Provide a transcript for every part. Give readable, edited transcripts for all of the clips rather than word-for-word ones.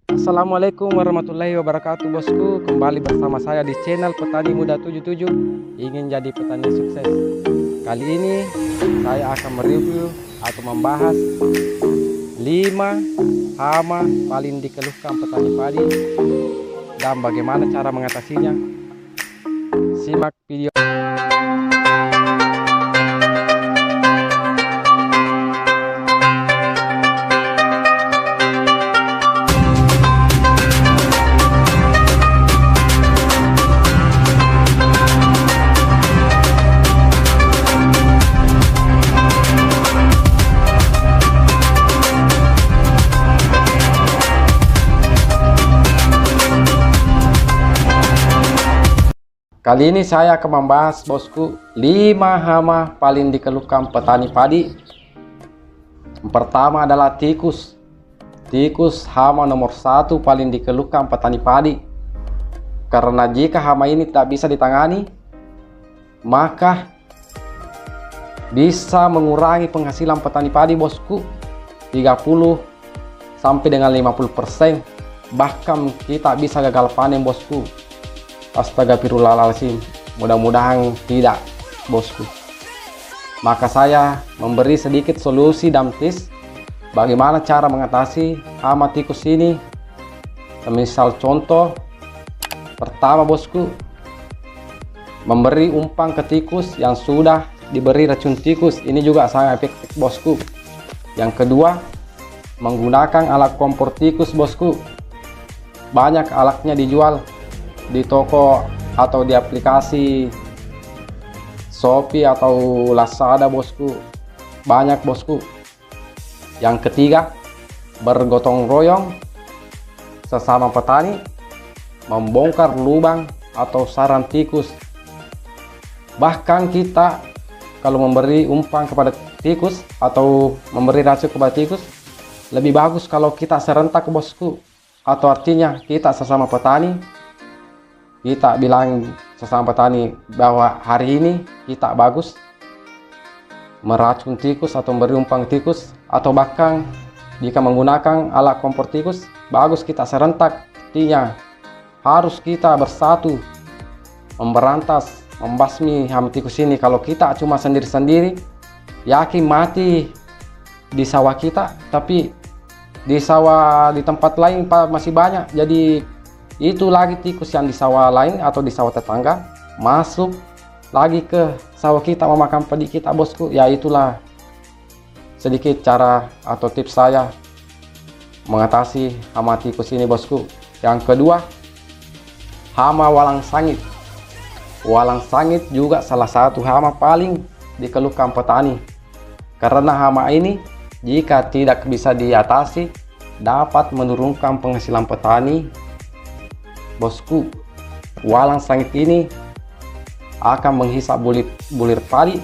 Assalamualaikum warahmatullahi wabarakatuh bosku. Kembali bersama saya di channel Petani Muda 77, ingin jadi petani sukses. Kali ini saya akan mereview atau membahas 5 hama paling dikeluhkan petani padi dan bagaimana cara mengatasinya. Simak video. Kali ini saya akan membahas bosku 5 hama paling dikeluhkan petani padi. Yang pertama adalah tikus. Tikus hama nomor 1 paling dikeluhkan petani padi. Karena jika hama ini tak bisa ditangani, maka bisa mengurangi penghasilan petani padi bosku 30 sampai dengan 50%. Bahkan kita bisa gagal panen bosku. Astagfirullahaladzim, mudah-mudahan tidak bosku. Maka saya memberi sedikit solusi dan tips bagaimana cara mengatasi hama tikus ini. Misal contoh pertama bosku, memberi umpan ke tikus yang sudah diberi racun tikus, ini juga sangat efektif bosku. Yang kedua, menggunakan alat kompor tikus bosku. Banyak alatnya dijual di toko atau di aplikasi Shopee atau Lazada bosku, banyak bosku. Yang ketiga, bergotong royong sesama petani membongkar lubang atau sarang tikus. Bahkan kita kalau memberi umpan kepada tikus atau memberi racun kepada tikus, lebih bagus kalau kita serentak bosku. Atau artinya kita sesama petani, kita bilang sesama petani bahwa hari ini kita bagus meracun tikus atau memberi umpan tikus, atau bahkan jika menggunakan alat kompor tikus, bagus kita serentak. Artinya harus kita bersatu memberantas, membasmi hama tikus ini. Kalau kita cuma sendiri-sendiri, yakin mati di sawah kita, tapi di sawah di tempat lain masih banyak. Jadi itu lagi tikus yang di sawah lain atau di sawah tetangga masuk lagi ke sawah kita, memakan padi kita bosku. Ya itulah sedikit cara atau tips saya mengatasi hama tikus ini bosku. Yang kedua, hama walang sangit. Walang sangit juga salah satu hama paling dikeluhkan petani. Karena hama ini jika tidak bisa diatasi dapat menurunkan penghasilan petani bosku. Walang sangit ini akan menghisap bulir padi.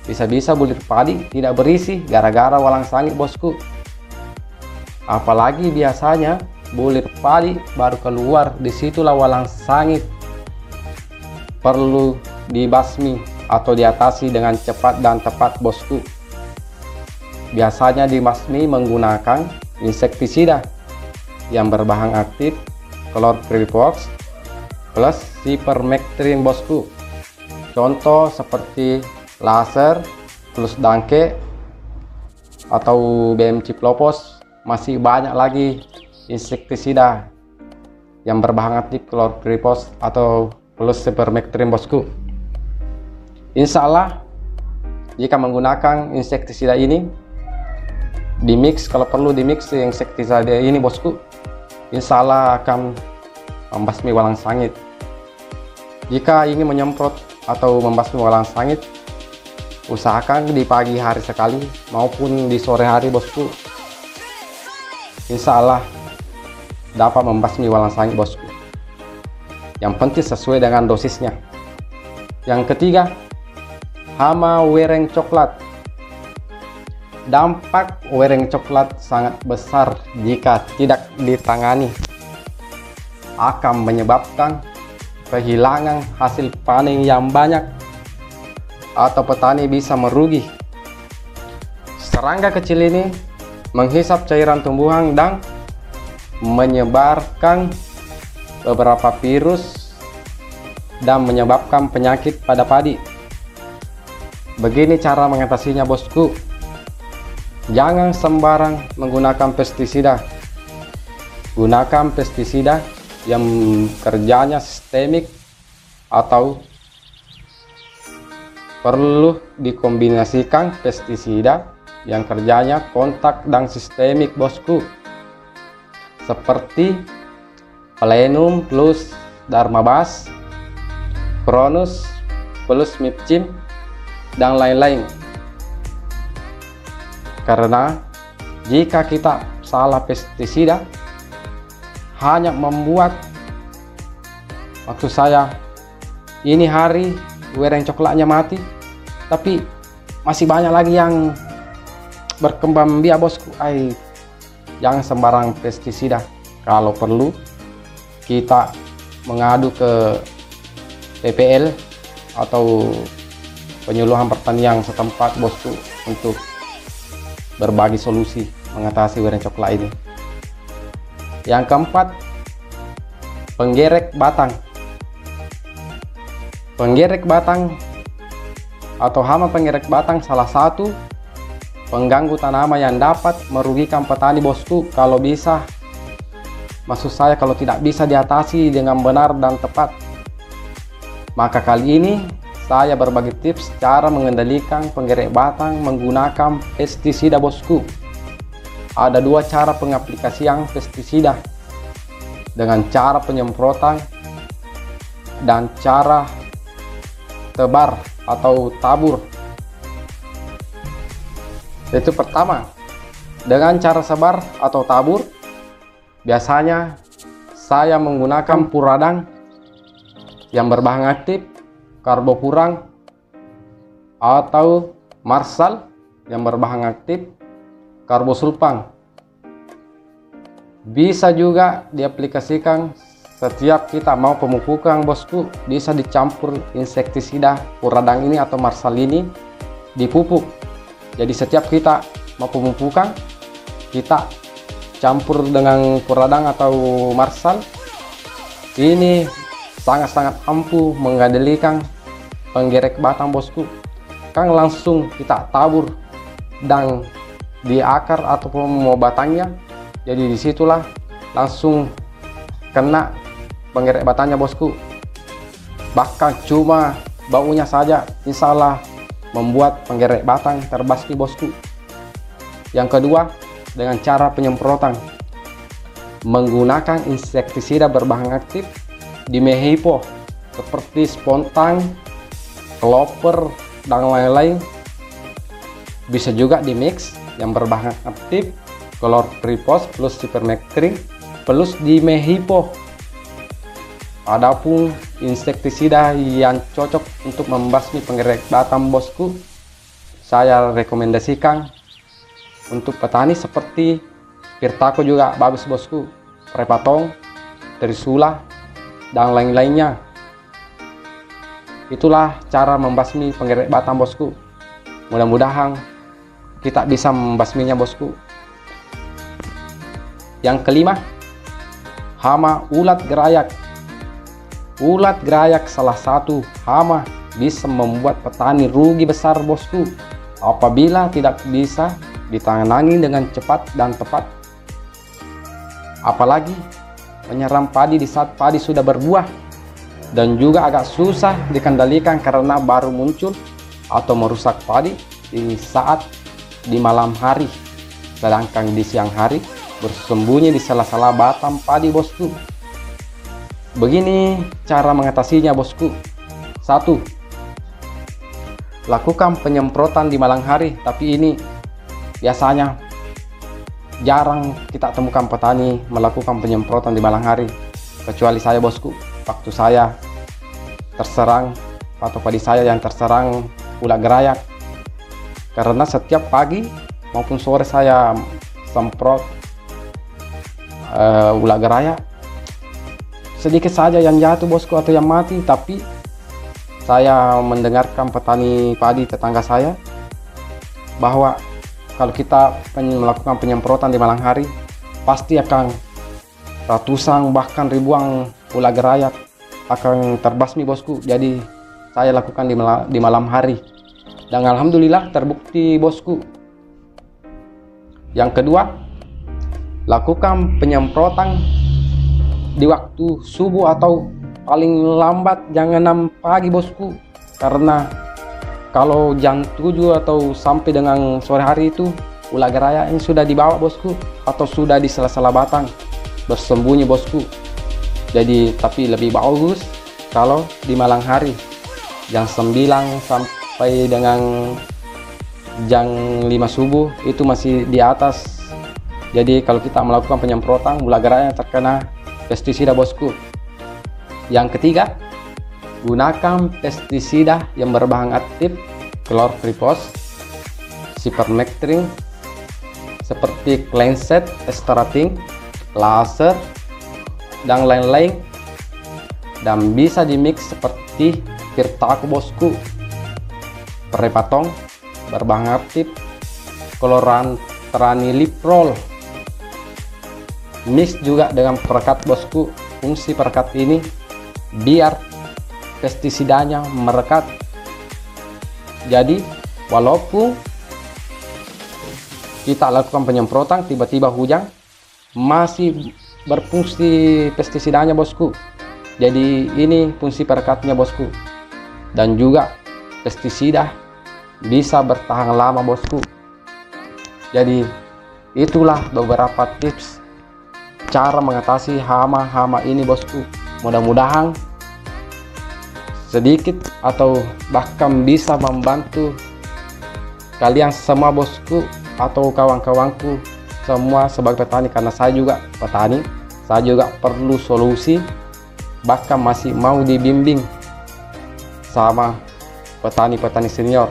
Bisa-bisa bulir padi tidak berisi gara-gara walang sangit bosku. Apalagi biasanya bulir padi baru keluar, disitulah walang sangit perlu dibasmi atau diatasi dengan cepat dan tepat bosku. Biasanya dibasmi menggunakan insektisida yang berbahan aktif chlorpyrifos plus Cypermectin bosku. Contoh seperti laser plus dangke atau BM Ciplopos. Masih banyak lagi insektisida yang berbahan aktif chlorpyrifos atau plus Cypermectin bosku. Insya Allah jika menggunakan insektisida ini dimix, kalau perlu dimix insektisida ini bosku, insya Allah akan membasmi walang sangit. Jika ingin menyemprot atau membasmi walang sangit, usahakan di pagi hari sekali maupun di sore hari bosku. Insya Allah dapat membasmi walang sangit bosku. Yang penting sesuai dengan dosisnya. Yang ketiga, hama wereng coklat. Dampak wereng coklat sangat besar jika tidak ditangani. Akan menyebabkan kehilangan hasil panen yang banyak atau petani bisa merugi. Serangga kecil ini menghisap cairan tumbuhan dan menyebarkan beberapa virus dan menyebabkan penyakit pada padi. Begini cara mengatasinya bosku. Jangan sembarang menggunakan pestisida. Gunakan pestisida yang kerjanya sistemik atau perlu dikombinasikan pestisida yang kerjanya kontak dan sistemik bosku, seperti Plenum plus Dharmabas, Cronus plus Mipcim, dan lain-lain. Karena jika kita salah pestisida, hanya membuat, maksud saya, ini hari wereng coklatnya mati, tapi masih banyak lagi yang berkembang biak bosku. Jangan sembarang pestisida. Kalau perlu kita mengadu ke PPL atau penyuluhan pertanian setempat bosku untuk berbagi solusi mengatasi wereng coklat ini. Yang keempat, penggerek batang. Penggerek batang atau hama penggerek batang salah satu pengganggu tanaman yang dapat merugikan petani bosku kalau bisa. Maksud saya kalau tidak bisa diatasi dengan benar dan tepat. Maka kali ini saya berbagi tips cara mengendalikan penggerek batang menggunakan pestisida bosku. Ada dua cara pengaplikasian pestisida, dengan cara penyemprotan dan cara tebar atau tabur. Itu pertama, dengan cara sebar atau tabur, biasanya saya menggunakan puradang yang berbahan aktif, karbopurang, atau marsal yang berbahan aktif, karbosulfan. Bisa juga diaplikasikan setiap kita mau pemupukan bosku, bisa dicampur insektisida puradang ini atau marsal ini dipupuk. Jadi setiap kita mau pemupukan, kita campur dengan puradang atau marsal. Ini sangat-sangat ampuh mengendalikan penggerek batang bosku. Kan langsung kita tabur dan di akar ataupun mau batangnya, jadi disitulah langsung kena penggerek batangnya bosku. Bahkan cuma baunya saja insya Allah membuat penggerek batang terbasmi bosku. Yang kedua, dengan cara penyemprotan menggunakan insektisida berbahan aktif di Mehipo seperti spontan, clover, dan lain-lain. Bisa juga di mix yang berbahan aktif chlorpyrifos plus ivermectin plus di Mehipo. Adapun insektisida yang cocok untuk membasmi penggerek batang bosku, saya rekomendasikan untuk petani seperti Pirtaco juga bagus bosku, Prepatong, Trisula, dan lain-lainnya. Itulah cara membasmi penggerek batang bosku. Mudah-mudahan kita bisa membasminya bosku. Yang kelima, hama ulat gerayak. Ulat gerayak salah satu hama bisa membuat petani rugi besar bosku apabila tidak bisa ditangani dengan cepat dan tepat. Apalagi menyerang padi di saat padi sudah berbuah, dan juga agak susah dikendalikan karena baru muncul atau merusak padi di saat di malam hari, sedangkan di siang hari bersembunyi di sela-sela batang padi bosku. Begini cara mengatasinya bosku. 1. Lakukan penyemprotan di malam hari, tapi ini biasanya jarang kita temukan petani melakukan penyemprotan di malam hari, kecuali saya bosku. Waktu saya terserang atau padi saya yang terserang ulat gerayak, karena setiap pagi maupun sore saya semprot ulat gerayak, sedikit saja yang jatuh bosku atau yang mati. Tapi saya mendengarkan petani padi tetangga saya bahwa kalau kita melakukan penyemprotan di malam hari, pasti akan ratusan bahkan ribuan ular gerayat akan terbasmi bosku. Jadi saya lakukan di malam hari dan alhamdulillah terbukti bosku. Yang kedua, lakukan penyemprotan di waktu subuh atau paling lambat jangan 6 pagi bosku, karena kalau jam 7 atau sampai dengan sore hari itu ular gerayat yang sudah dibawa bosku atau sudah di sela-sela batang bersembunyi bosku. Jadi tapi lebih bagus kalau di malam hari jam 9 sampai dengan jam 5 subuh itu masih di atas. Jadi kalau kita melakukan penyemprotan ular gerayat terkena pestisida bosku. Yang ketiga, gunakan pestisida yang berbahan aktif klorpyrifos, sipermectin seperti Cleanset, Esterating, laser dan lain-lain, dan bisa dimix seperti Pirtaku bosku, Prepatong berbahan aktif Chlorantraniliprol. Mix juga dengan perekat bosku. Fungsi perekat ini biar pestisidanya merekat. Jadi walaupun kita lakukan penyemprotan tiba-tiba hujan, masih berfungsi pestisidanya bosku. Jadi ini fungsi perekatnya bosku, dan juga pestisida bisa bertahan lama bosku. Jadi itulah beberapa tips cara mengatasi hama-hama ini bosku. Mudah-mudahan sedikit atau bahkan bisa membantu kalian semua bosku atau kawan-kawanku semua sebagai petani, karena saya juga petani, saya juga perlu solusi, bahkan masih mau dibimbing sama petani-petani senior.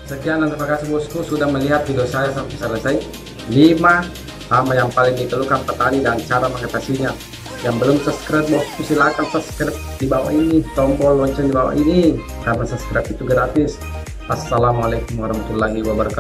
Sekian dan terima kasih bosku sudah melihat video saya sampai selesai. 5 hama yang paling dikeluhkan petani dan cara mengatasinya. Yang belum subscribe bosku silahkan subscribe di bawah ini, tombol lonceng di bawah ini, karena subscribe itu gratis. Assalamualaikum warahmatullahi wabarakatuh.